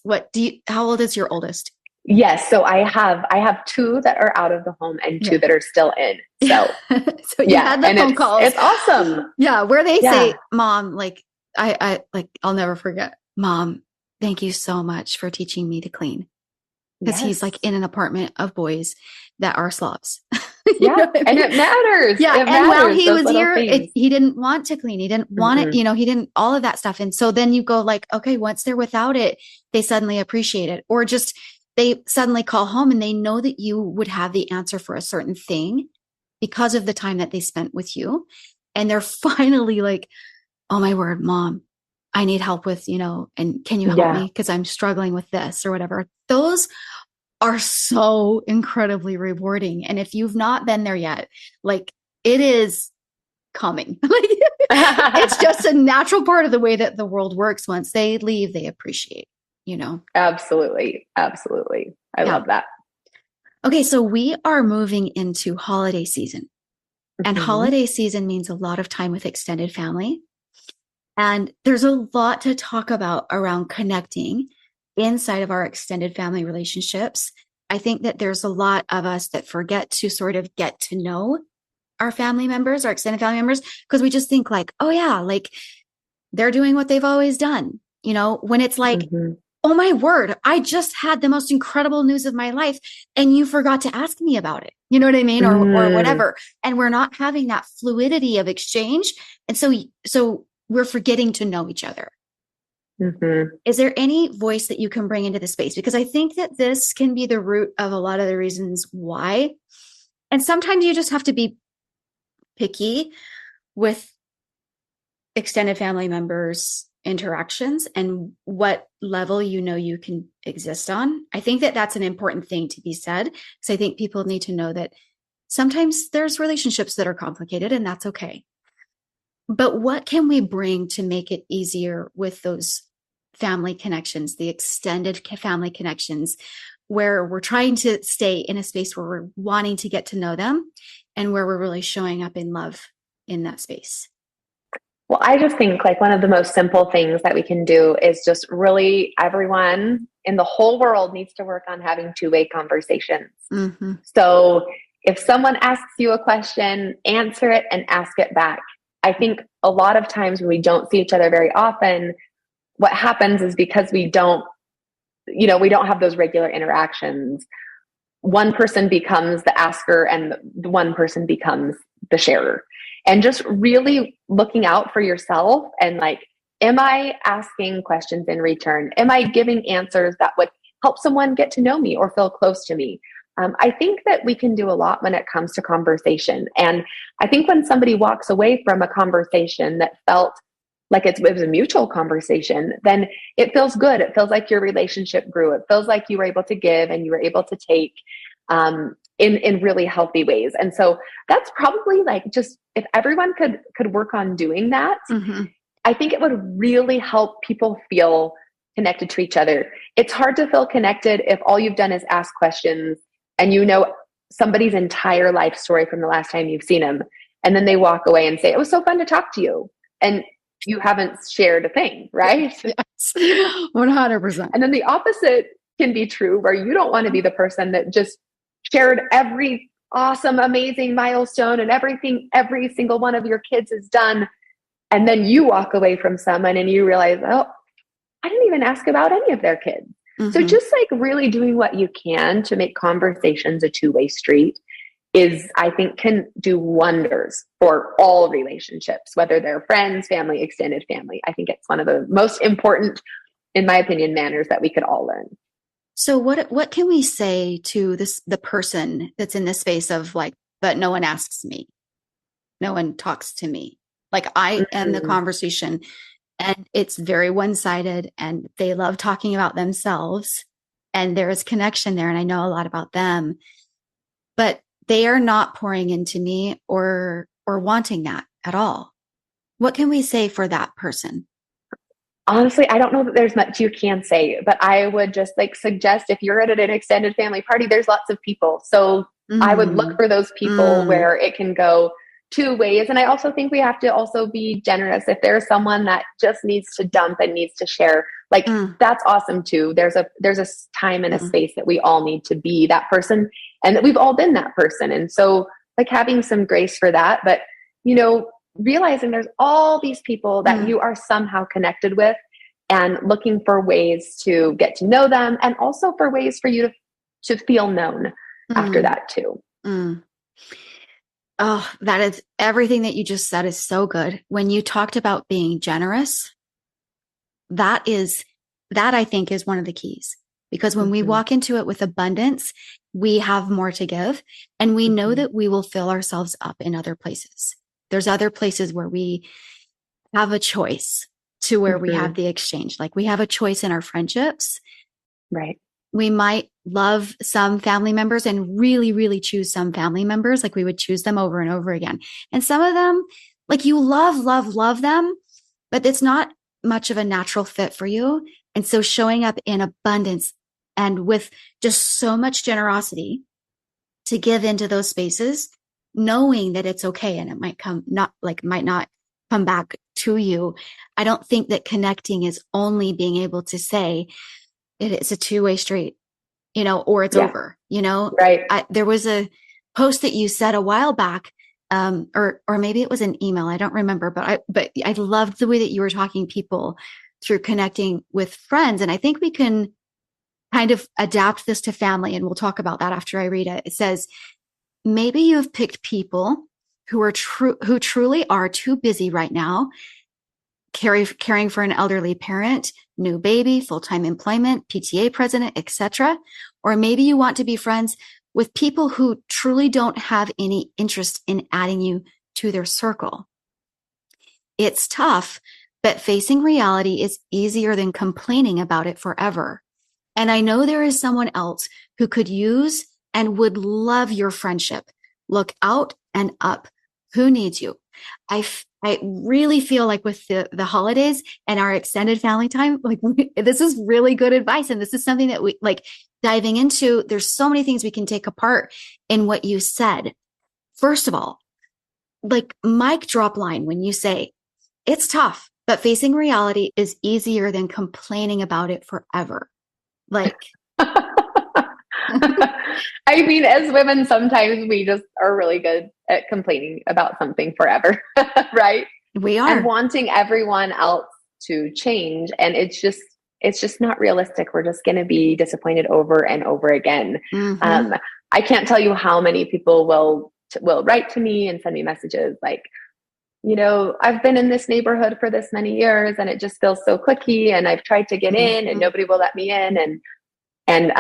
how old is your oldest?
Yes. So I have two that are out of the home and two that are still in. So,
so you had the phone calls.
It's awesome.
Yeah. Where they say, Mom, like, I'll never forget, Mom, thank you so much for teaching me to clean. Because he's like in an apartment of boys that are slobs.
And it matters.
Yeah.
It matters,
while he was here, he didn't want to clean. He didn't want it. He didn't, all of that stuff. And so then you go like, okay, once they're without it, they suddenly appreciate it. Or just, they suddenly call home and they know that you would have the answer for a certain thing because of the time that they spent with you. And they're finally like, oh my word, Mom, I need help with, and can you help me? Because I'm struggling with this or whatever. Those are so incredibly rewarding. And if you've not been there yet, like it is coming. Like it's just a natural part of the way that the world works. Once they leave, they appreciate.
Absolutely. I love that.
Okay. So we are moving into holiday season, and holiday season means a lot of time with extended family. And there's a lot to talk about around connecting inside of our extended family relationships. I think that there's a lot of us that forget to sort of get to know our family members, our extended family members, because we just think like, oh yeah, like they're doing what they've always done, when it's like, oh my word, I just had the most incredible news of my life and you forgot to ask me about it. You know what I mean? Or whatever. And we're not having that fluidity of exchange. And so we're forgetting to know each other. Is there any voice that you can bring into the space? Because I think that this can be the root of a lot of the reasons why. And sometimes you just have to be picky with extended family members' interactions and what level you can exist on. I think that that's an important thing to be said, because I think people need to know that sometimes there's relationships that are complicated and that's okay. But what can we bring to make it easier with those family connections, the extended family connections, where we're trying to stay in a space where we're wanting to get to know them and where we're really showing up in love in that space?
Well, I just think like one of the most simple things that we can do is just really everyone in the whole world needs to work on having two-way conversations. So if someone asks you a question, answer it and ask it back. I think a lot of times when we don't see each other very often, what happens is because we don't have those regular interactions, one person becomes the asker and the one person becomes the sharer. And just really looking out for yourself and like, am I asking questions in return? Am I giving answers that would help someone get to know me or feel close to me? I think that we can do a lot when it comes to conversation. And I think when somebody walks away from a conversation that felt like it was a mutual conversation, then it feels good. It feels like your relationship grew. It feels like you were able to give and you were able to take in really healthy ways. And so that's probably like, just if everyone could work on doing that,
Mm-hmm.
I think it would really help people feel connected to each other. It's hard to feel connected if all you've done is ask questions and you know somebody's entire life story from the last time you've seen them. And then they walk away and say, it was so fun to talk to you. And you haven't shared a thing, right?
Yes, 100%.
And then the opposite can be true, where you don't want to be the person that just shared every awesome, amazing milestone and everything every single one of your kids has done. And then you walk away from someone and you realize, oh, I didn't even ask about any of their kids.
Mm-hmm.
So just like really doing what you can to make conversations a two-way street is, I think, can do wonders for all relationships, whether they're friends, family, extended family. I think it's one of the most important, in my opinion, manners that we could all learn.
So what can we say to the person that's in this space of like, but no one asks me, no one talks to me, like I am the conversation, and it's very one-sided, and they love talking about themselves, and there is connection there, and I know a lot about them, but they are not pouring into me or wanting that at all. What can we say for that person?
Honestly, I don't know that there's much you can say, but I would just like suggest, if you're at an extended family party, there's lots of people. So I would look for those people where it can go two ways. And I also think we have to also be generous. If there's someone that just needs to dump and needs to share, like that's awesome too. There's a time and a space that we all need to be that person, and that we've all been that person. And so like having some grace for that, but realizing there's all these people that you are somehow connected with, and looking for ways to get to know them, and also for ways for you to feel known after that too.
Oh, that is everything that you just said is so good. When you talked about being generous, that I think is one of the keys, because when we walk into it with abundance, we have more to give, and we know that we will fill ourselves up in other places. There's other places where we have a choice to where we have the exchange. Like we have a choice in our friendships.
Right.
We might love some family members and really, really choose some family members. Like we would choose them over and over again. And some of them, like you love them, but it's not much of a natural fit for you. And so showing up in abundance and with just so much generosity to give into those spaces, knowing that it's okay and it might not come back to you. I don't think that connecting is only being able to say it is a two-way street, or it's over,
Right.
There was a post that you said a while back, or maybe it was an email. I don't remember, but I loved the way that you were talking people through connecting with friends. And I think we can kind of adapt this to family. And we'll talk about that after I read it. It says, maybe you've picked people who truly are too busy right now, caring for an elderly parent, new baby, full-time employment, PTA president, etc. Or maybe you want to be friends with people who truly don't have any interest in adding you to their circle. It's tough, but facing reality is easier than complaining about it forever. And I know there is someone else who could use and would love your friendship. Look out and up. Who needs you? I really feel like with the holidays and our extended family time, like this is really good advice. And this is something that we like diving into. There's so many things we can take apart in what you said. First of all, like mic drop line when you say it's tough, but facing reality is easier than complaining about it forever. Like
I mean, as women, sometimes we just are really good at complaining about something forever, right?
We
And
are.
wanting everyone else to change. And it's just not realistic. We're just going to be disappointed over and over again.
Mm-hmm.
I can't tell you how many people will write to me and send me messages like, I've been in this neighborhood for this many years and it just feels so cliquey and I've tried to get in and nobody will let me in. And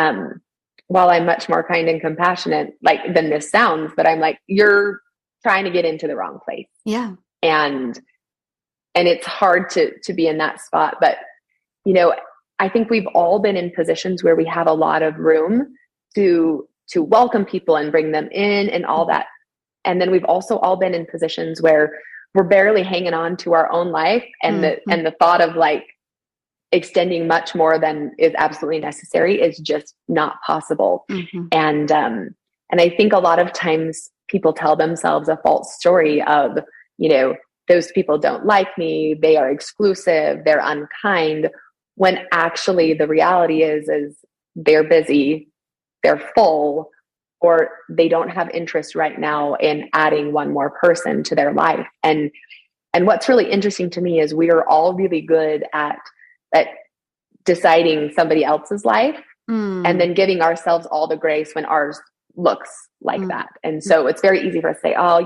while I'm much more kind and compassionate, like than this sounds, but I'm like, you're trying to get into the wrong place.
Yeah.
And it's hard to be in that spot. But, I think we've all been in positions where we have a lot of room to welcome people and bring them in and all that. And then we've also all been in positions where we're barely hanging on to our own life. And the thought of like extending much more than is absolutely necessary is just not possible. And I think a lot of times people tell themselves a false story of, those people don't like me, they are exclusive, they're unkind, when actually the reality is they're busy, they're full, or they don't have interest right now in adding one more person to their life. And what's really interesting to me is we are all really good at deciding somebody else's life and then giving ourselves all the grace when ours looks like that. And so it's very easy for us to say, oh,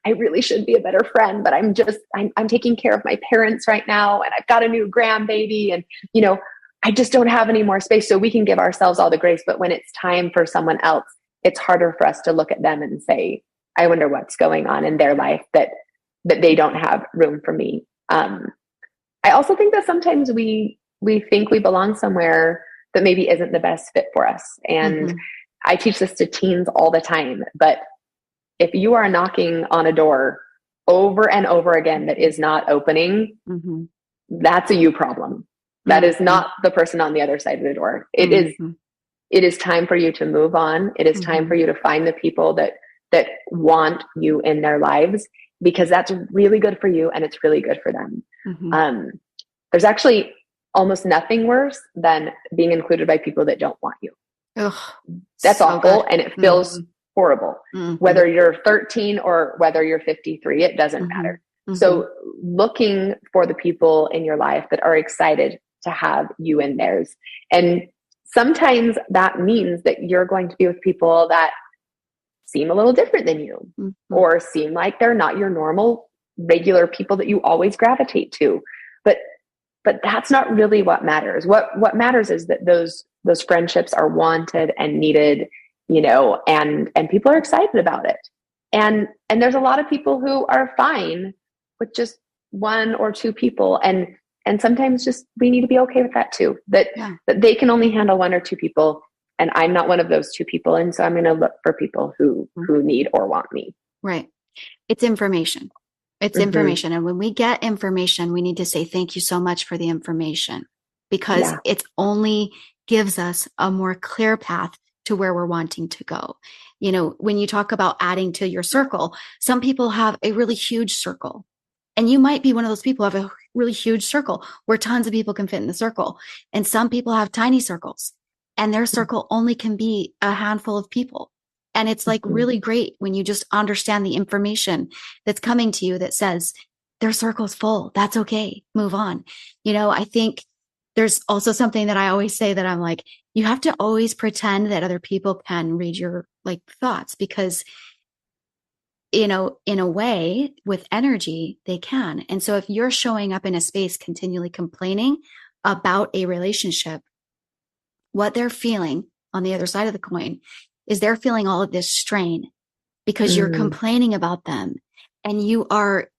I really should be a better friend, but I'm taking care of my parents right now. And I've got a new grandbaby and, I just don't have any more space. So we can give ourselves all the grace. But when it's time for someone else, it's harder for us to look at them and say, I wonder what's going on in their life that they don't have room for me. I also think that sometimes we think we belong somewhere that maybe isn't the best fit for us. And I teach this to teens all the time, but if you are knocking on a door over and over again that is not opening, that's a you problem. That is not the person on the other side of the door. It is time for you to move on. It is time for you to find the people that want you in their lives, because that's really good for you and it's really good for them. There's actually almost nothing worse than being included by people that don't want you.
Ugh,
that's
so
awful.
good.
And it feels horrible, whether you're 13 or whether you're 53, it doesn't matter. So looking for the people in your life that are excited to have you in theirs. And sometimes that means that you're going to be with people that seem a little different than you or seem like they're not your normal, regular people that you always gravitate to. But that's not really what matters. What matters is that those friendships are wanted and needed, and people are excited about it. And there's a lot of people who are fine with just one or two people. And sometimes just we need to be okay with that too, that they can only handle one or two people. And I'm not one of those two people. And so I'm going to look for people who need or want me.
Right. It's information. It's information. And when we get information, we need to say, thank you so much for the information, because it only gives us a more clear path to where we're wanting to go. When you talk about adding to your circle, some people have a really huge circle, and you might be one of those people who have a really huge circle where tons of people can fit in the circle. And some people have tiny circles and their circle only can be a handful of people. And it's like really great when you just understand the information that's coming to you that says their circle's full. That's okay. Move on. I think there's also something that I always say that I'm like, you have to always pretend that other people can read your thoughts, because, in a way with energy, they can. And so if you're showing up in a space continually complaining about a relationship, what they're feeling on the other side of the coin is they're feeling all of this strain because you're complaining about them, and you are,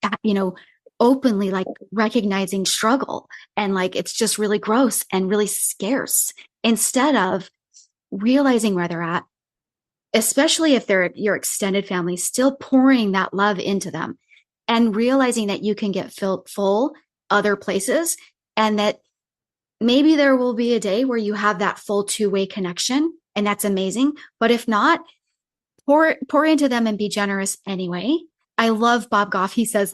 openly recognizing struggle and it's just really gross and really scarce, instead of realizing where they're at, especially if they're your extended family, still pouring that love into them and realizing that you can get filled full other places, and that maybe there will be a day where you have that full two-way connection. And that's amazing. But if not, pour into them and be generous anyway. I love Bob Goff. He says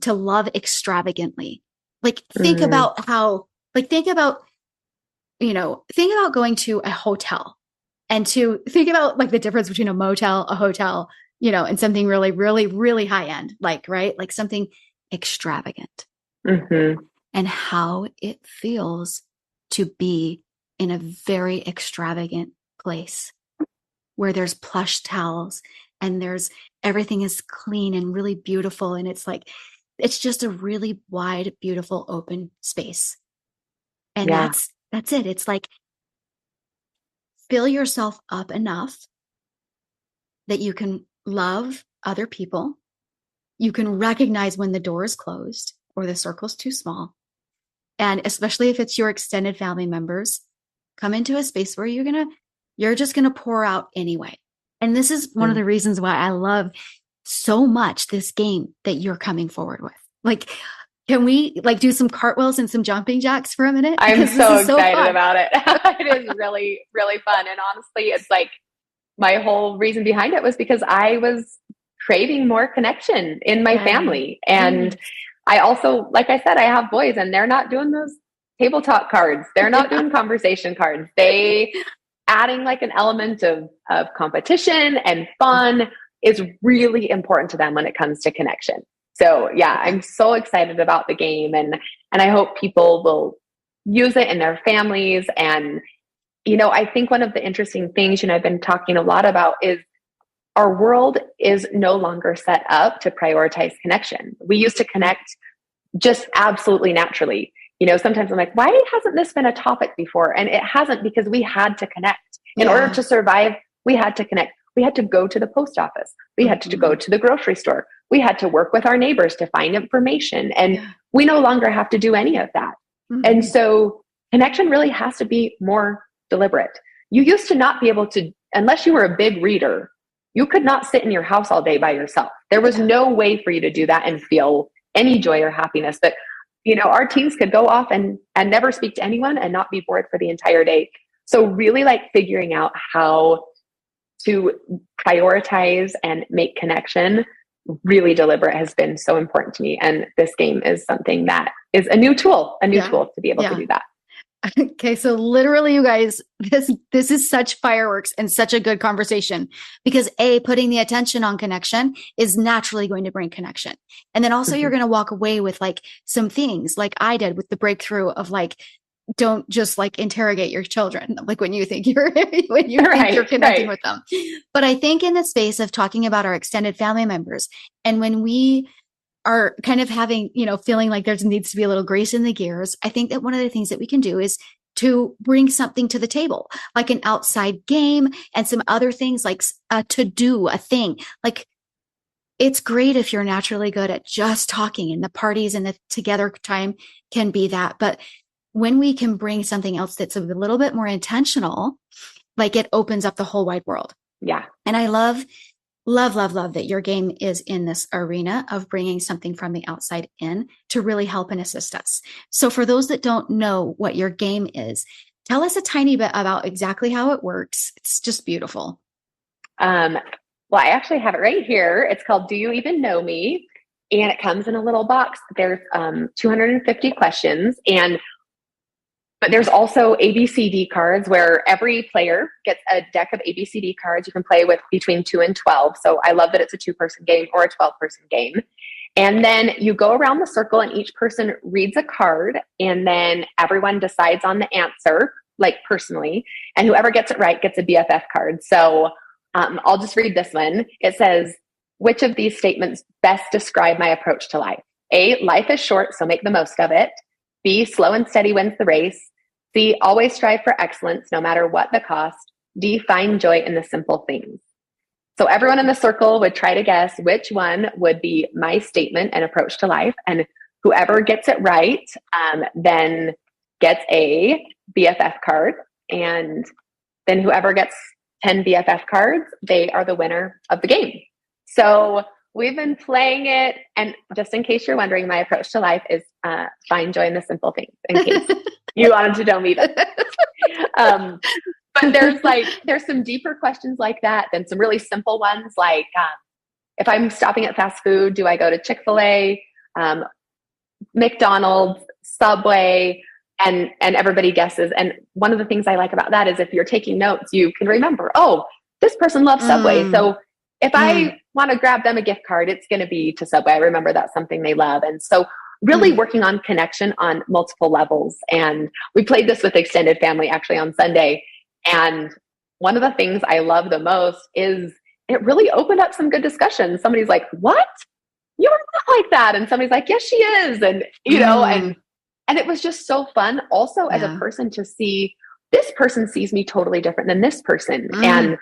to love extravagantly. Think about how, think about going to a hotel And to think about like the difference between a motel, a hotel, and something really, really, really high end, like, right? Like something extravagant, and how it feels to be in a very extravagant place where there's plush towels and everything is clean and really beautiful. And it's just a really wide, beautiful, open space. And that's it. It's like, fill yourself up enough that you can love other people. You can recognize when the door is closed or the circle's too small. And especially if it's your extended family members, come into a space where you're just going to pour out anyway. And this is one of the reasons why I love so much this game that you're coming forward with. Like, can we like do some cartwheels and some jumping jacks for a minute?
I'm so excited about it. It is really, really fun. And honestly, it's like my whole reason behind it was because I was craving more connection in my family. And I also, like I said, I have boys and they're not doing those tabletop cards. They're not doing conversation cards. Adding like an element of competition and fun is really important to them when it comes to connection. So I'm so excited about the game, and I hope people will use it in their families. And, I think one of the interesting things, I've been talking a lot about is our world is no longer set up to prioritize connection. We used to connect just absolutely naturally. Sometimes I'm like, why hasn't this been a topic before? And it hasn't, because we had to connect. In order to survive, we had to connect. We had to go to the post office. We had to go to the grocery store. We had to work with our neighbors to find information. And we no longer have to do any of that. And so connection really has to be more deliberate. You used to not be able to, unless you were a big reader, you could not sit in your house all day by yourself. There was no way for you to do that and feel any joy or happiness. But our teens could go off and never speak to anyone and not be bored for the entire day. So really like figuring out how to prioritize and make connection really deliberate has been so important to me. And this game is something that is a new tool to be able to do that.
Okay, so literally, you guys, this is such fireworks and such a good conversation, because putting the attention on connection is naturally going to bring connection. And then also you're going to walk away with like some things like I did with the breakthrough of like, don't just like interrogate your children, like when you think you're connecting with them. But I think in the space of talking about our extended family members, and when we are kind of having, feeling like there needs to be a little grace in the gears, I think that one of the things that we can do is to bring something to the table, like an outside game and some other things, like a thing. Like, it's great if you're naturally good at just talking, and the parties and the together time can be that. But when we can bring something else that's a little bit more intentional, like, it opens up the whole wide world.
Yeah.
And I love that your game is in this arena of bringing something from the outside in to really help and assist us. So for those that don't know what your game is, tell us a tiny bit about exactly how it works. It's just beautiful.
Well, I actually have it right here. It's called Do You Even Know Me? And it comes in a little box. There's 250 questions, but there's also ABCD cards where every player gets a deck of ABCD cards. You can play with between 2 and 12. So I love that it's a 2-person game or a 12-person game. And then you go around the circle and each person reads a card, and then everyone decides on the answer, like personally, and whoever gets it right gets a BFF card. So I'll just read this one. It says, which of these statements best describe my approach to life? A, life is short, so make the most of it. B, slow and steady wins the race. C, always strive for excellence, no matter what the cost. D, find joy in the simple things. So everyone in the circle would try to guess which one would be my statement and approach to life. And whoever gets it right, then gets a BFF card. And then whoever gets 10 BFF cards, they are the winner of the game. So we've been playing it, and just in case you're wondering, my approach to life is find joy in the simple things, in case you wanted to know me. But there's some deeper questions like that than some really simple ones, like if I'm stopping at fast food, do I go to Chick-fil-A, McDonald's, Subway, and everybody guesses. And one of the things I like about that is if you're taking notes, you can remember, oh, this person loves Subway. So if I want to grab them a gift card, it's going to be to Subway. I remember that's something they love. And so really working on connection on multiple levels. And we played this with extended family actually on Sunday. And one of the things I love the most is it really opened up some good discussions. Somebody's like, what? You're not like that. And somebody's like, yes, she is. And, you know, and it was just so fun also as a person to see this person sees me totally different than this person. And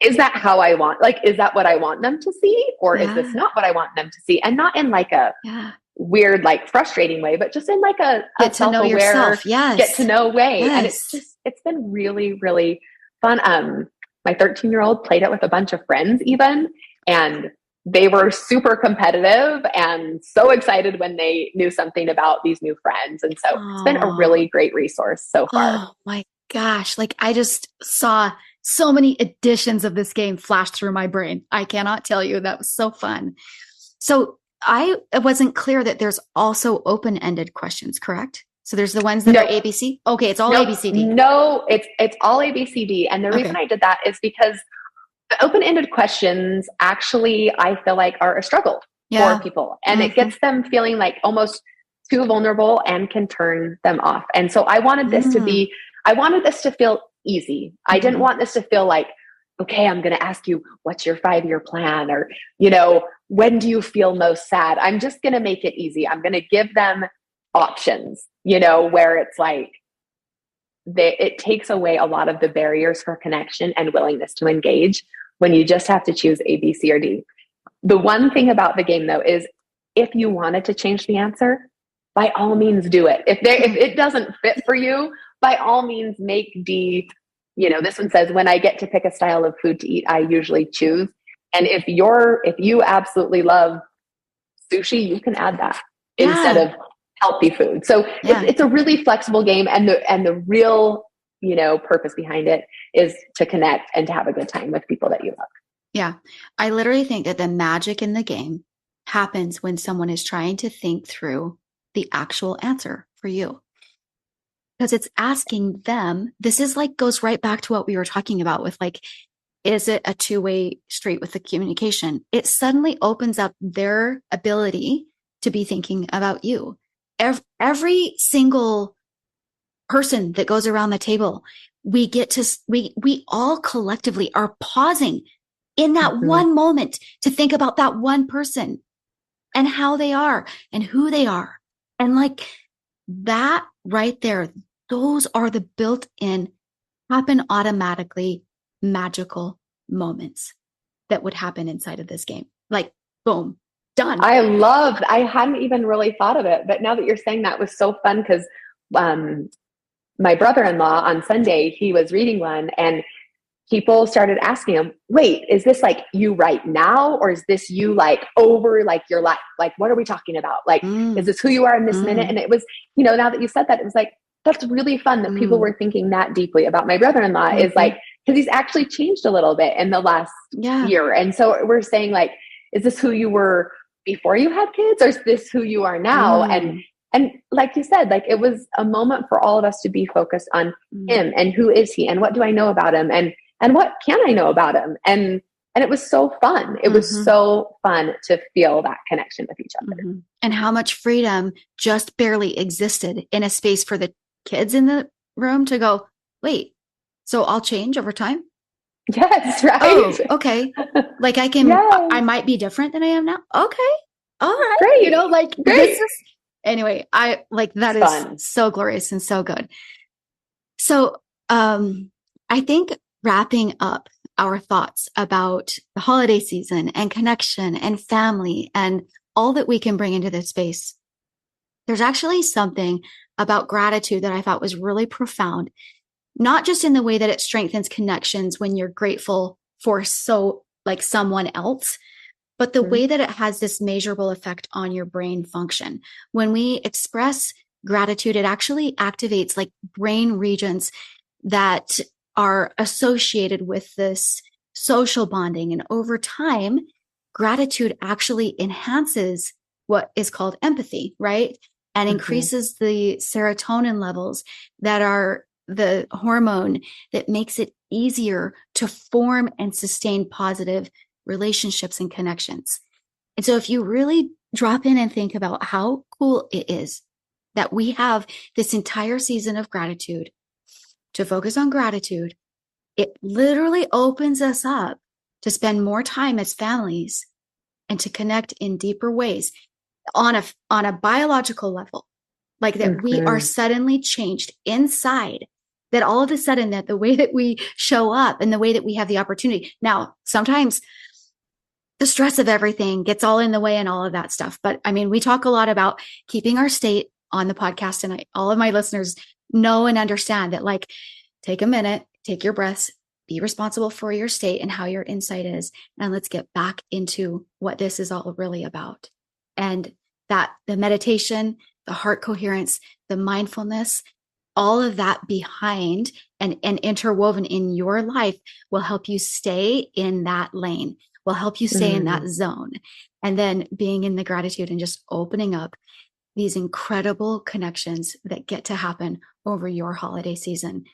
is that how I want, like, is that what I want them to see? Or is this not what I want them to see? And not in like a weird, like frustrating way, but just in like a
get to know yourself.
Get to know way. And it's been really, really fun. My 13-year-old played it with a bunch of friends even, and they were super competitive and so excited when they knew something about these new friends. And so it's been a really great resource so far.
Oh my gosh. Like I just saw so many editions of this game flash through my brain. I cannot tell you. That was so fun. So I wasn't clear that there's also open-ended questions, correct? So there's the ones that are ABC. Okay. It's all ABCD.
No, it's all ABCD. And the reason I did that is because the open-ended questions actually, I feel like, are a struggle for people. And it gets them feeling like almost too vulnerable and can turn them off. And so I wanted this to feel easy. I didn't want this to feel like, okay, I'm going to ask you, what's your 5-year plan? Or, you know, when do you feel most sad? I'm just going to make it easy. I'm going to give them options, you know, where it's like, it takes away a lot of the barriers for connection and willingness to engage when you just have to choose A, B, C, or D. The one thing about the game though is if you wanted to change the answer, by all means do it. If it doesn't fit for you, by all means make D. You know, this one says, when I get to pick a style of food to eat, I usually choose. And if you absolutely love sushi, you can add that instead of healthy food. So it's a really flexible game. And the real, you know, purpose behind it is to connect and to have a good time with people that you love.
Yeah. I literally think that the magic in the game happens when someone is trying to think through the actual answer for you. Because it's asking them, this is like, goes right back to what we were talking about with like, is it a two-way street with the communication? It suddenly opens up their ability to be thinking about you. Every single person that goes around the table, we all collectively are pausing in that one moment to think about that one person and how they are and who they are. And like that right there, those are the built-in, happen automatically magical moments that would happen inside of this game. Like, boom, done.
I hadn't even really thought of it, but now that you're saying that was so fun because my brother-in-law on Sunday, he was reading one and people started asking him, wait, is this like you right now? Or is this you like over like your life? Like, what are we talking about? Like, is this who you are in this minute? And it was, you know, now that you said that, it was like, that's really fun that people were thinking that deeply about my brother-in-law is like, because he's actually changed a little bit in the last year. And so we're saying like, is this who you were before you had kids? Or is this who you are now? And like you said, like it was a moment for all of us to be focused on him and who is he and what do I know about him and what can I know about him? And it was so fun. It was so fun to feel that connection with each other.
And how much freedom just barely existed in a space for the kids in the room to go, wait, so I'll change over time?
Yes, right.
Oh, okay. Like I can, I might be different than I am now. Okay. All right.
Great.
You know, like this is, anyway, I like that is
fun.
So glorious and so good. So, I think wrapping up our thoughts about the holiday season and connection and family and all that we can bring into this space, there's actually something about gratitude that I thought was really profound, not just in the way that it strengthens connections when you're grateful for like someone else, but the way that it has this measurable effect on your brain function. When we express gratitude, it actually activates like brain regions that are associated with this social bonding. And over time, gratitude actually enhances what is called empathy, right? and increases the serotonin levels that are the hormone that makes it easier to form and sustain positive relationships and connections. And so if you really drop in and think about how cool it is that we have this entire season of gratitude to focus on gratitude, it literally opens us up to spend more time as families and to connect in deeper ways on a biological level, like that we are suddenly changed inside, that all of a sudden that the way that we show up and the way that we have the opportunity. Now, sometimes the stress of everything gets all in the way and all of that stuff. But I mean, we talk a lot about keeping our state on the podcast, and all of my listeners know and understand that, like, take a minute, take your breaths, be responsible for your state and how your insight is. And let's get back into what this is all really about. And that the meditation, the heart coherence, the mindfulness, all of that behind and interwoven in your life will help you stay in that lane, will help you stay in that zone. And then being in the gratitude and just opening up these incredible connections that get to happen over your holiday season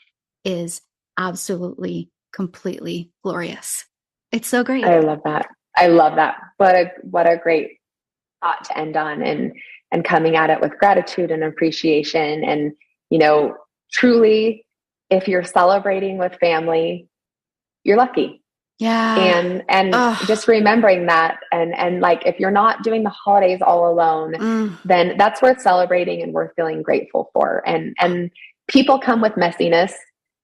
is absolutely, completely glorious. It's so great.
I love that. I love that. What a great thought to end on, and coming at it with gratitude and appreciation. And, truly, if you're celebrating with family, you're lucky.
Yeah.
And just remembering that, and like, if you're not doing the holidays all alone, then that's worth celebrating and worth feeling grateful for. And people come with messiness.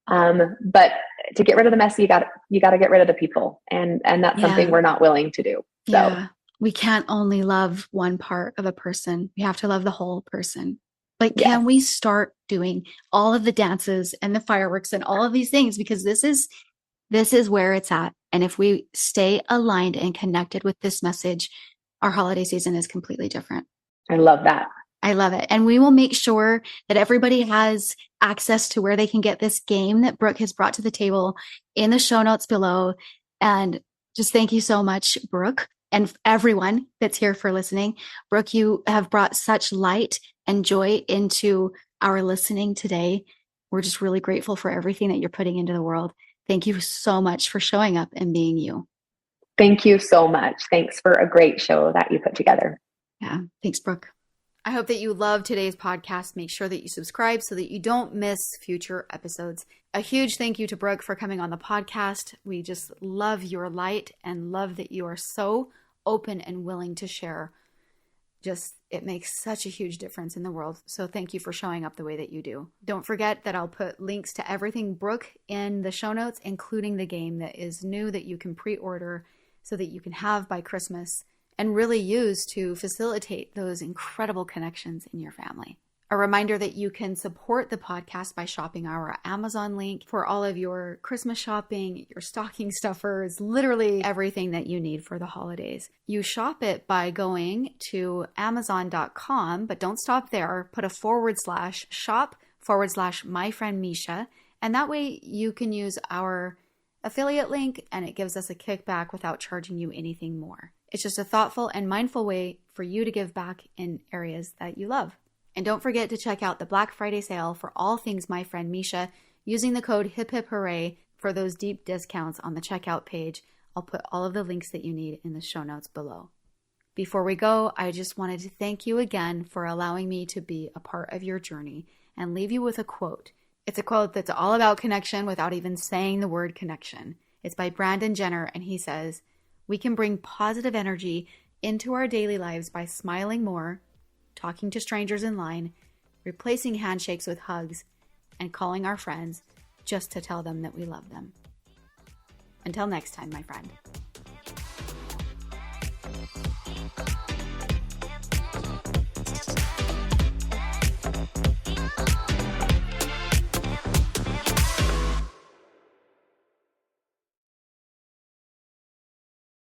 But to get rid of the mess, you got to get rid of the people. And that's something we're not willing to do. So
yeah, we can't only love one part of a person. We have to love the whole person. Like, can we start doing all of the dances and the fireworks and all of these things? Because this is where it's at. And if we stay aligned and connected with this message, our holiday season is completely different.
I love that.
I love it. And we will make sure that everybody has access to where they can get this game that Brooke has brought to the table in the show notes below. And just thank you so much, Brooke, and everyone that's here for listening. Brooke, you have brought such light and joy into our listening today. We're just really grateful for everything that you're putting into the world. Thank you so much for showing up and being you.
Thank you so much. Thanks for a great show that you put together.
Yeah. Thanks, Brooke. I hope that you loved today's podcast. Make sure that you subscribe so that you don't miss future episodes. A huge thank you to Brooke for coming on the podcast. We just love your light and love that you are so open and willing to share. Just, it makes such a huge difference in the world. So thank you for showing up the way that you do. Don't forget that I'll put links to everything Brooke in the show notes, including the game that is new that you can pre-order so that you can have by Christmas and really use to facilitate those incredible connections in your family. A reminder that you can support the podcast by shopping our Amazon link for all of your Christmas shopping, your stocking stuffers, literally everything that you need for the holidays. You shop it by going to amazon.com, but don't stop there. Put a /shop/my friend Misha, and that way you can use our affiliate link and it gives us a kickback without charging you anything more. It's just a thoughtful and mindful way for you to give back in areas that you love. And don't forget to check out the Black Friday sale for all things My Friend Misha using the code HIPHIPHOORAY for those deep discounts on the checkout page. I'll put all of the links that you need in the show notes below. Before we go, I just wanted to thank you again for allowing me to be a part of your journey and leave you with a quote. It's a quote that's all about connection without even saying the word connection. It's by Brandon Jenner, and he says, "We can bring positive energy into our daily lives by smiling more, talking to strangers in line, replacing handshakes with hugs, and calling our friends just to tell them that we love them." Until next time, my friend.